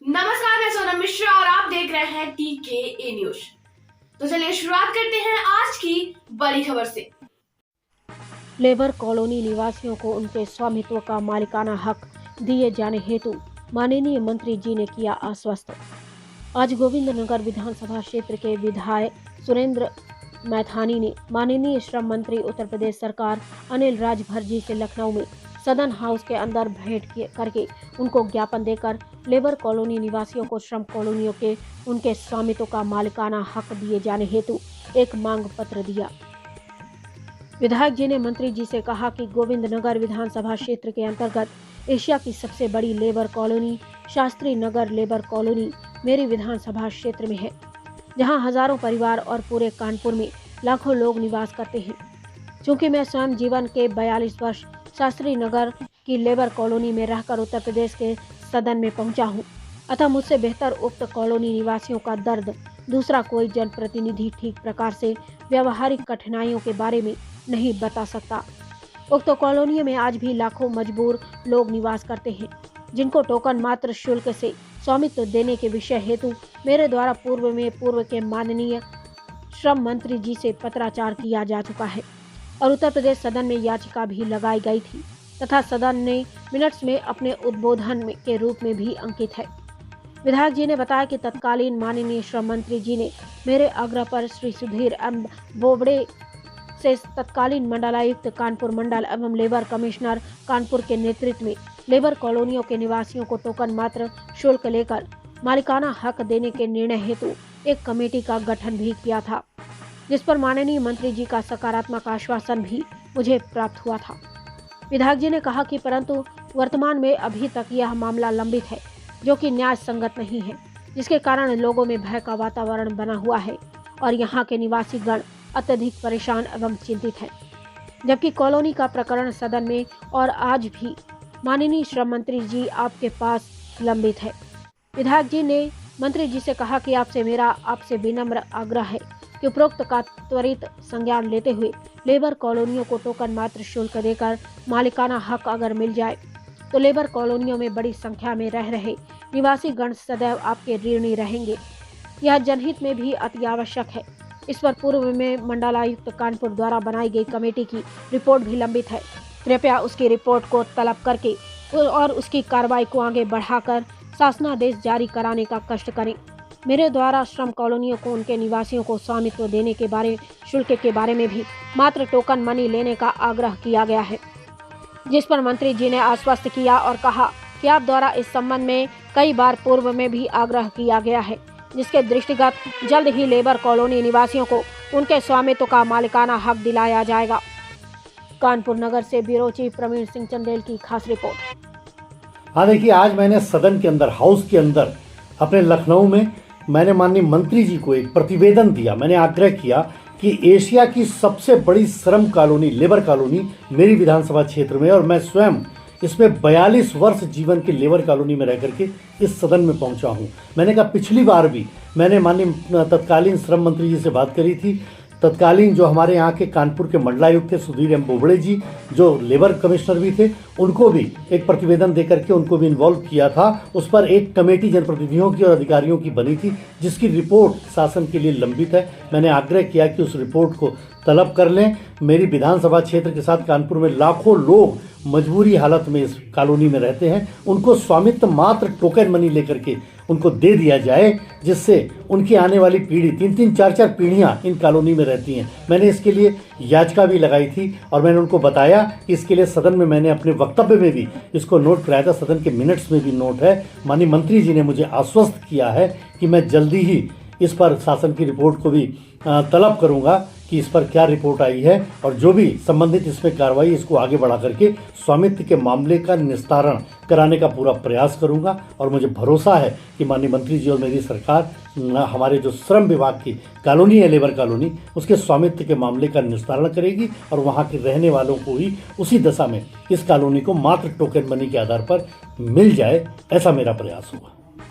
नमस्कार, मैं सोनम मिश्रा और आप देख रहे हैं TKA न्यूज। तो चलिए शुरुआत करते हैं आज की बड़ी खबर से। लेबर कॉलोनी निवासियों को उनके स्वामित्व का मालिकाना हक दिए जाने हेतु माननीय मंत्री जी ने किया आश्वस्त। आज गोविंद नगर विधानसभा क्षेत्र के विधायक सुरेंद्र मैथानी ने माननीय श्रम मंत्री उत्तर प्रदेश सरकार अनिल राजभर जी से लखनऊ में सदन हाउस के अंदर भेंट करके उनको ज्ञापन देकर लेबर कॉलोनी निवासियों को श्रम कॉलोनियों के उनके स्वामित्व का मालिकाना हक दिए जाने हेतु एक मांग पत्र दिया। विधायक जी ने मंत्री जी से कहा कि गोविंद नगर विधानसभा क्षेत्र के अंतर्गत एशिया की सबसे बड़ी labour colony Shastri Nagar labour colony मेरी विधानसभा क्षेत्र में है, जहां हजारों परिवार और पूरे कानपुर में लाखों लोग निवास करते हैं। चूंकि मैं स्वयं जीवन के 42 वर्ष शास्त्री नगर की लेबर कॉलोनी में रहकर उत्तर प्रदेश के सदन में पहुंचा हूं, अतः मुझसे बेहतर उक्त कॉलोनी निवासियों का दर्द दूसरा कोई जनप्रतिनिधि ठीक प्रकार से व्यावहारिक कठिनाइयों के बारे में नहीं बता सकता। उक्त कॉलोनी में आज भी लाखों मजबूर लोग निवास करते हैं, जिनको टोकन मात्र शुल्क से स्वामित्व देने के विषय हेतु मेरे द्वारा पूर्व के माननीय श्रम मंत्री जी से पत्राचार किया जा चुका है और उत्तर प्रदेश सदन में याचिका भी लगाई गई थी तथा सदन ने मिनट्स में अपने उद्बोधन के रूप में भी अंकित है। विधायक जी ने बताया कि तत्कालीन माननीय श्रम मंत्री जी ने मेरे आग्रह पर श्री सुधीर एम बोबड़े से तत्कालीन मंडलायुक्त कानपुर मंडल एवं लेबर कमिश्नर कानपुर के नेतृत्व में लेबर कॉलोनियों के निवासियों को टोकन मात्र शुल्क लेकर मालिकाना हक देने के निर्णय हेतु एक कमेटी का गठन भी किया था, जिस पर माननीय मंत्री जी का सकारात्मक आश्वासन भी मुझे प्राप्त हुआ था। विधायक जी ने कहा कि परंतु वर्तमान में अभी तक यह मामला लंबित है, जो कि न्याय संगत नहीं है, जिसके कारण लोगों में भय का वातावरण बना हुआ है और यहाँ के निवासी गण अत्यधिक परेशान एवं चिंतित है। जबकि कॉलोनी का प्रकरण सदन में और आज भी माननीय श्रम मंत्री जी आपके पास लंबित है। विधायक जी ने मंत्री जी से कहा कि आपसे विनम्र आग्रह है कि उपरोक्त का त्वरित संज्ञान लेते हुए लेबर कॉलोनियों को टोकन मात्र शुल्क देकर मालिकाना हक अगर मिल जाए तो लेबर कॉलोनियों में बड़ी संख्या में रह रहे निवासी गण सदैव आपके ऋणी रहेंगे। यह जनहित में भी अति आवश्यक है। इस पर पूर्व में मंडलायुक्त कानपुर द्वारा बनाई गई कमेटी की रिपोर्ट भी लंबित है। कृपया उसकी रिपोर्ट को तलब करके और उसकी कार्रवाई को आगे बढ़ाकर शासनादेश जारी कराने का कष्ट करें। मेरे द्वारा श्रम कॉलोनियों को उनके निवासियों को स्वामित्व देने के बारे शुल्क के बारे में भी मात्र टोकन मनी लेने का आग्रह किया गया है, जिस पर मंत्री जी ने आश्वस्त किया और कहा कि आप द्वारा इस संबंध में कई बार पूर्व में भी आग्रह किया गया है, जिसके दृष्टिगत जल्द ही लेबर कॉलोनी निवासियों को उनके स्वामित्व का मालिकाना हक दिलाया जाएगा। कानपुर नगर से ब्यूरो चीफ प्रवीण सिंह चंदेल की खास रिपोर्ट। हाँ देखिए, आज मैंने सदन के अंदर हाउस के अंदर अपने लखनऊ में मैंने माननीय मंत्री जी को एक प्रतिवेदन दिया। मैंने आग्रह किया कि एशिया की सबसे बड़ी श्रम कॉलोनी लेबर कॉलोनी मेरी विधानसभा क्षेत्र में, और मैं स्वयं इसमें 42 वर्ष जीवन की लेबर कॉलोनी में रह करके इस सदन में पहुंचा हूं। मैंने कहा पिछली बार भी मैंने माननीय तत्कालीन श्रम मंत्री जी से बात करी थी। तत्कालीन जो हमारे यहाँ के कानपुर के मंडलायुक्त थे सुधीर एम बोबड़े जी, जो लेबर कमिश्नर भी थे, उनको भी एक प्रतिवेदन देकर के उनको भी इन्वॉल्व किया था। उस पर एक कमेटी जनप्रतिनिधियों की और अधिकारियों की बनी थी, जिसकी रिपोर्ट शासन के लिए लंबित है। मैंने आग्रह किया कि उस रिपोर्ट को तलब कर लें। मेरी विधानसभा क्षेत्र के साथ कानपुर में लाखों लोग मजबूरी हालत में इस कॉलोनी में रहते हैं, उनको स्वामित्व मात्र टोकन मनी लेकर के उनको दे दिया जाए, जिससे उनकी आने वाली पीढ़ी 3-3, 4-4 पीढ़ियां इन कॉलोनी में रहती हैं। मैंने इसके लिए याचिका भी लगाई थी और मैंने उनको बताया कि इसके लिए सदन में मैंने अपने वक्तव्य में भी इसको नोट कराया था, सदन के मिनट्स में भी नोट है। माननीय मंत्री जी ने मुझे आश्वस्त किया है कि मैं जल्दी ही इस पर शासन की रिपोर्ट को भी तलब करूंगा कि इस पर क्या रिपोर्ट आई है, और जो भी संबंधित इसमें कार्रवाई इसको आगे बढ़ा करके स्वामित्व के मामले का निस्तारण कराने का पूरा प्रयास करूंगा। और मुझे भरोसा है कि माननीय मंत्री जी और मेरी सरकार हमारे जो श्रम विभाग की कॉलोनी है लेबर कॉलोनी, उसके स्वामित्व के मामले का निस्तारण करेगी और वहाँ के रहने वालों को ही उसी दशा में इस कॉलोनी को मात्र टोकन मनी के आधार पर मिल जाए, ऐसा मेरा प्रयास होगा।